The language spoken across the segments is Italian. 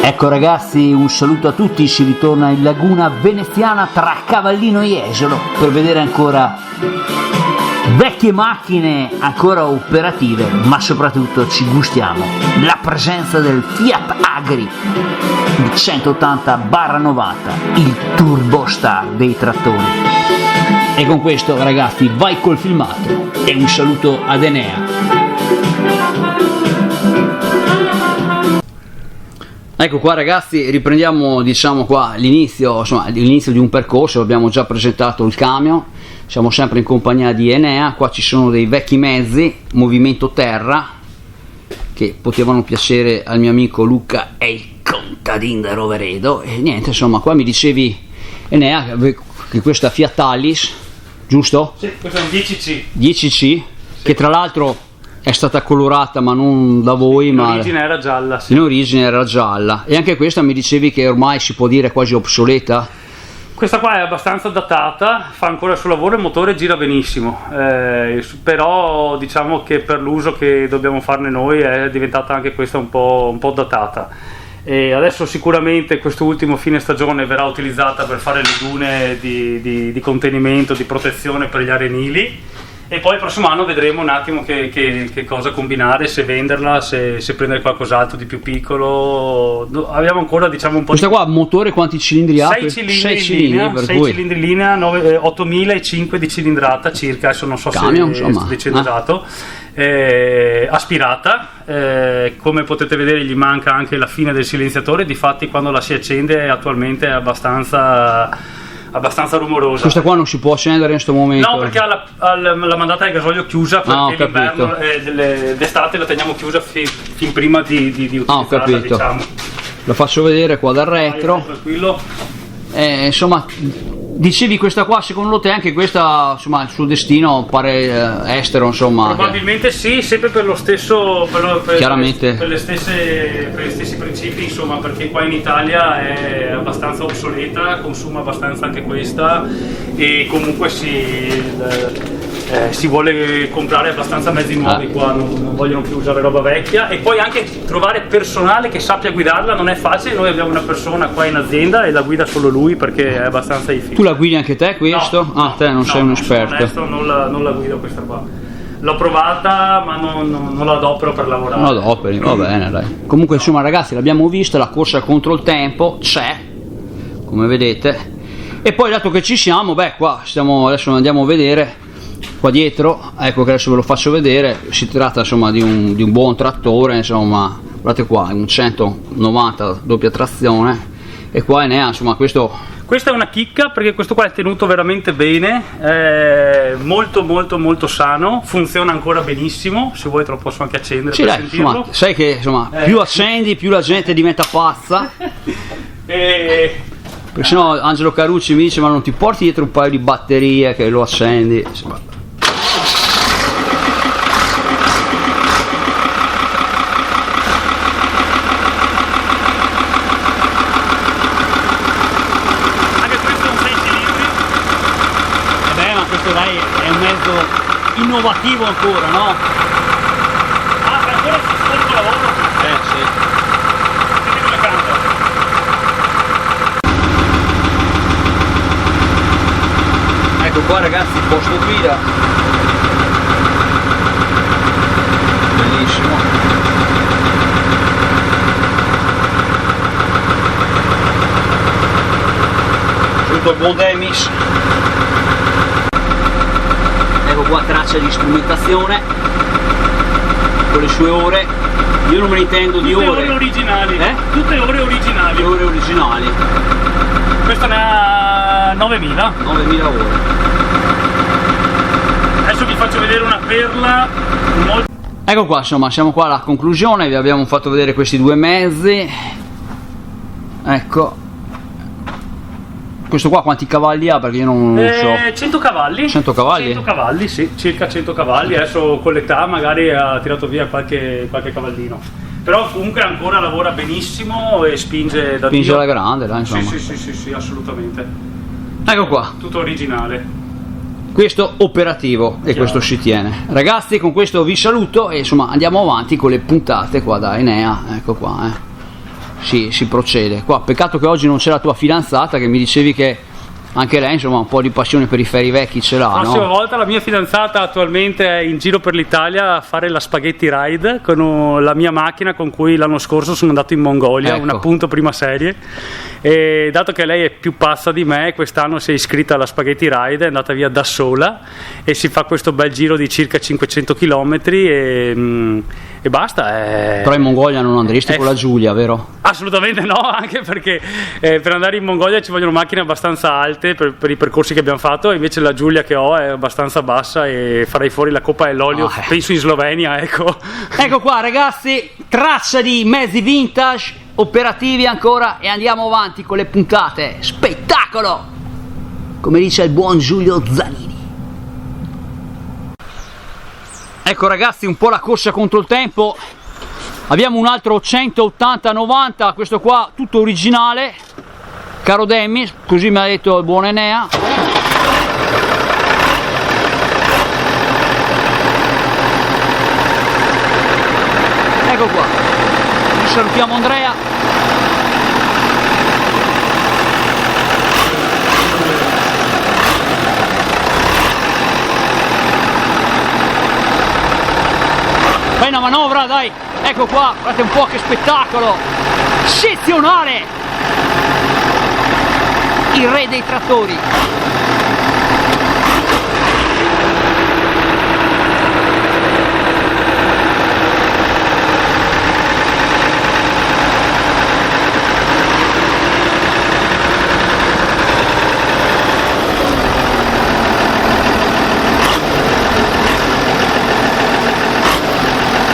Ecco ragazzi, un saluto a tutti, si ritorna in laguna veneziana tra Cavallino e Jesolo per vedere ancora vecchie macchine ancora operative, ma soprattutto ci gustiamo la presenza del Fiat Agri, il 180/90, il turbo star dei trattori. E con questo ragazzi vai col filmato e un saluto ad Enea. Ecco qua ragazzi, riprendiamo diciamo qua l'inizio di un percorso. Abbiamo già presentato il camion, siamo sempre in compagnia di Enea. Qua ci sono dei vecchi mezzi movimento terra che potevano piacere al mio amico Luca e il contadino da Roveredo. E niente, insomma, qua mi dicevi Enea che questa Fiat Tallis, giusto? Sì, questo è un 10C. 10C, sì. Che tra l'altro è stata colorata ma non da voi, in origine era gialla, sì. In origine era gialla. E anche questa mi dicevi che ormai si può dire quasi obsoleta? Questa qua è abbastanza datata, fa ancora il suo lavoro, il motore gira benissimo, però diciamo che per l'uso che dobbiamo farne noi è diventata anche questa un po' datata. E adesso sicuramente questo ultimo fine stagione verrà utilizzata per fare le dune di contenimento, di protezione per gli arenili. E poi il prossimo anno vedremo un attimo che cosa combinare, se venderla, se prendere qualcos'altro di più piccolo. Abbiamo ancora diciamo un po' questa qua motore quanti cilindri ha? 6 cilindri in linea, 8005 di cilindrata circa, adesso non so camion, se sto dicendo dato. Aspirata, come potete vedere gli manca anche la fine del silenziatore, difatti quando la si accende attualmente è abbastanza rumorosa. Questa qua non si può accendere in questo momento? No, perché la mandata di gasolio chiusa, perché l'inverno d'estate la teniamo chiusa fin prima di utilizzarla, diciamo. La faccio vedere qua dal retro. Tranquillo. Insomma, dicevi questa qua, secondo te anche questa, insomma, il suo destino pare estero, insomma? Probabilmente sì, sempre per lo stesso, chiaramente per gli stessi principi, insomma, perché qua in Italia è abbastanza obsoleta, consuma abbastanza anche questa e comunque si vuole comprare abbastanza mezzi nuovi qua, non vogliono più usare roba vecchia. E poi anche trovare personale che sappia guidarla non è facile. Noi abbiamo una persona qua in azienda e la guida solo lui perché è abbastanza difficile. Tu la guidi anche te questo? Te non sei un esperto. Onesto, non la guido questa qua. L'ho provata ma non la adopero per lavorare. Non la adoperi, va bene, dai. Comunque insomma ragazzi, l'abbiamo vista, la corsa contro il tempo c'è, come vedete. E poi dato che ci siamo, qua adesso andiamo a vedere qua dietro, ecco che adesso ve lo faccio vedere. Si tratta insomma di un buon trattore, insomma, guardate qua, un 190 doppia trazione. E qua Enea, insomma, questa è una chicca perché questo qua è tenuto veramente bene, è molto sano, funziona ancora benissimo. Se vuoi te lo posso anche accendere, sì, per dai, sentirlo. Insomma, sai che insomma più accendi più la gente diventa pazza. Perché sennò Angelo Carucci mi dice: ma non ti porti dietro un paio di batterie che lo accendi? Dai, è un mezzo innovativo ancora, no? Per ancora si svolge il lavoro? Sì. Senti come canta. Ecco qua ragazzi, il posto guida. Bellissimo. Tutto il buon Demis. Ecco qua traccia di strumentazione con le sue ore. Io non me ne intendo di ore. Tutte ore originali. Tutte ore originali. Ore originali. Questa ne ha 9000. 9000 ore. Adesso vi faccio vedere una perla molto. Ecco qua, insomma, siamo qua alla conclusione. Vi abbiamo fatto vedere questi due mezzi. Ecco. Questo qua quanti cavalli ha? Perché io non so. 100 cavalli. 100 cavalli? 100 cavalli, sì, circa 100 cavalli. Adesso con l'età magari ha tirato via qualche cavallino. Però comunque ancora lavora benissimo e spinge da Spinge Dio. alla grande, dai, insomma. Sì, assolutamente. Ecco qua. Tutto originale. Questo operativo e questo si tiene. Ragazzi, con questo vi saluto e insomma andiamo avanti con le puntate qua da Enea. Ecco qua, si procede. Qua peccato che oggi non c'è la tua fidanzata, che mi dicevi che anche lei insomma un po' di passione per i ferri vecchi ce l'ha. La prossima no? volta la mia fidanzata attualmente è in giro per l'Italia a fare la spaghetti ride con la mia macchina con cui l'anno scorso sono andato in Mongolia, ecco. Un appunto prima serie, e dato che lei è più pazza di me, quest'anno si è iscritta alla spaghetti ride, è andata via da sola e si fa questo bel giro di circa 500 km e basta. Però in Mongolia non andresti con la Giulia, vero? Assolutamente no, anche perché per andare in Mongolia ci vogliono macchine abbastanza alte per i percorsi che abbiamo fatto, e invece la Giulia che ho è abbastanza bassa e farei fuori la coppa dell'olio, penso in Slovenia, ecco. Ecco qua ragazzi, traccia di mezzi vintage, operativi ancora, e andiamo avanti con le puntate. Spettacolo! Come dice il buon Giulio Zanini. Ecco ragazzi, un po' la corsa contro il tempo. Abbiamo un altro 180-90, questo qua tutto originale, caro Demmy, così mi ha detto il buon Enea. Ecco qua, salutiamo Andrea. Fai una manovra, dai, ecco qua, guardate un po' che spettacolo, eccezionale, il re dei trattori.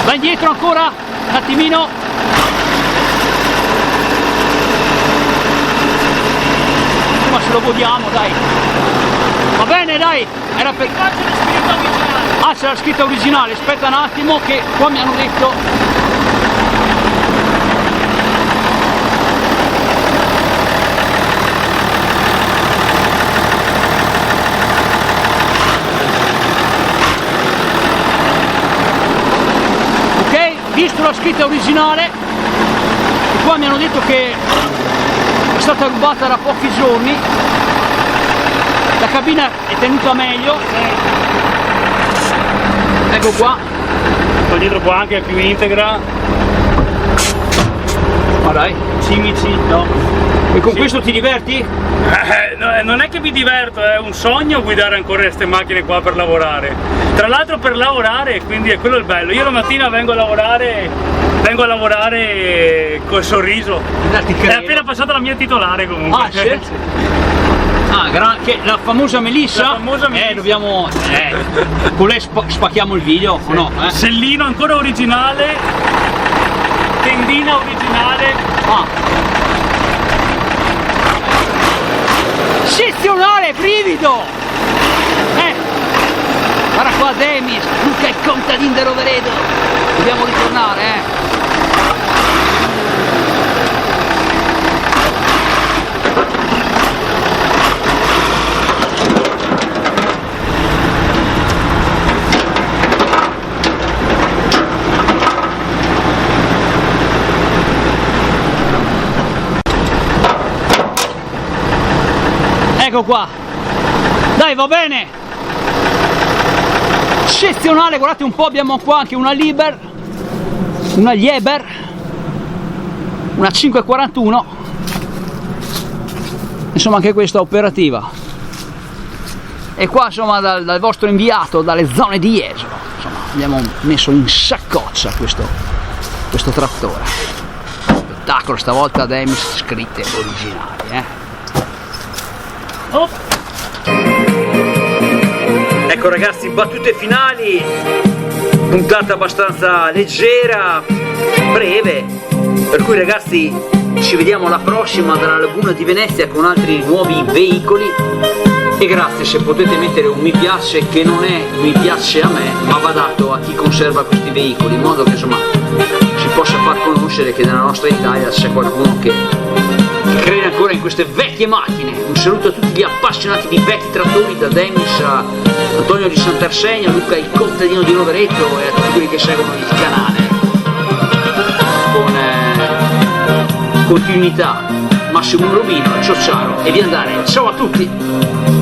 Vai indietro ancora, un attimino. Ma se lo godiamo, dai. Va bene, dai. Era per... Ah, c'è la scritta originale. Aspetta un attimo che qua mi hanno detto... Visto la scritta originale, e qua mi hanno detto che è stata rubata da pochi giorni, la cabina è tenuta meglio, ecco qua, Qua dietro qua anche è più integra, ma dai, cimici, no? e con questo ti diverti? Non è che mi diverto, è un sogno guidare ancora queste macchine qua per lavorare. Tra l'altro per lavorare, quindi è quello il bello. Io la mattina vengo a lavorare col sorriso. È appena passata la mia titolare comunque. Ah, sì? Che la famosa Melissa? La famosa Melissa. Dobbiamo... con lei spacchiamo il video, o no? Sellino ancora originale, tendina originale. Eccezionale, brivido! Guarda qua Demis, Luca è contadino di Roveredo. Dobbiamo ritornare, Ecco qua, dai, va bene, eccezionale, guardate un po', abbiamo qua anche una Liber, una Lieber, una 541, insomma anche questa operativa, e qua insomma dal vostro inviato, dalle zone di Jesolo, insomma abbiamo messo in saccoccia questo trattore, spettacolo, stavolta Demis scritte originali, Ecco ragazzi, battute finali, puntata abbastanza leggera, breve, per cui ragazzi ci vediamo alla prossima dalla Laguna di Venezia con altri nuovi veicoli, e grazie se potete mettere un mi piace, che non è mi piace a me, ma va dato a chi conserva questi veicoli, in modo che insomma si possa far conoscere che nella nostra Italia c'è qualcuno che crede ancora in queste vecchie macchine. Un saluto a tutti gli appassionati di vecchi trattori, da Demis a Antonio di Sant'Arsegno, a Luca il contadino di Rovereto e a tutti quelli che seguono il canale. continuità, Massimo Robino, Ciociaro e via andare. Ciao a tutti!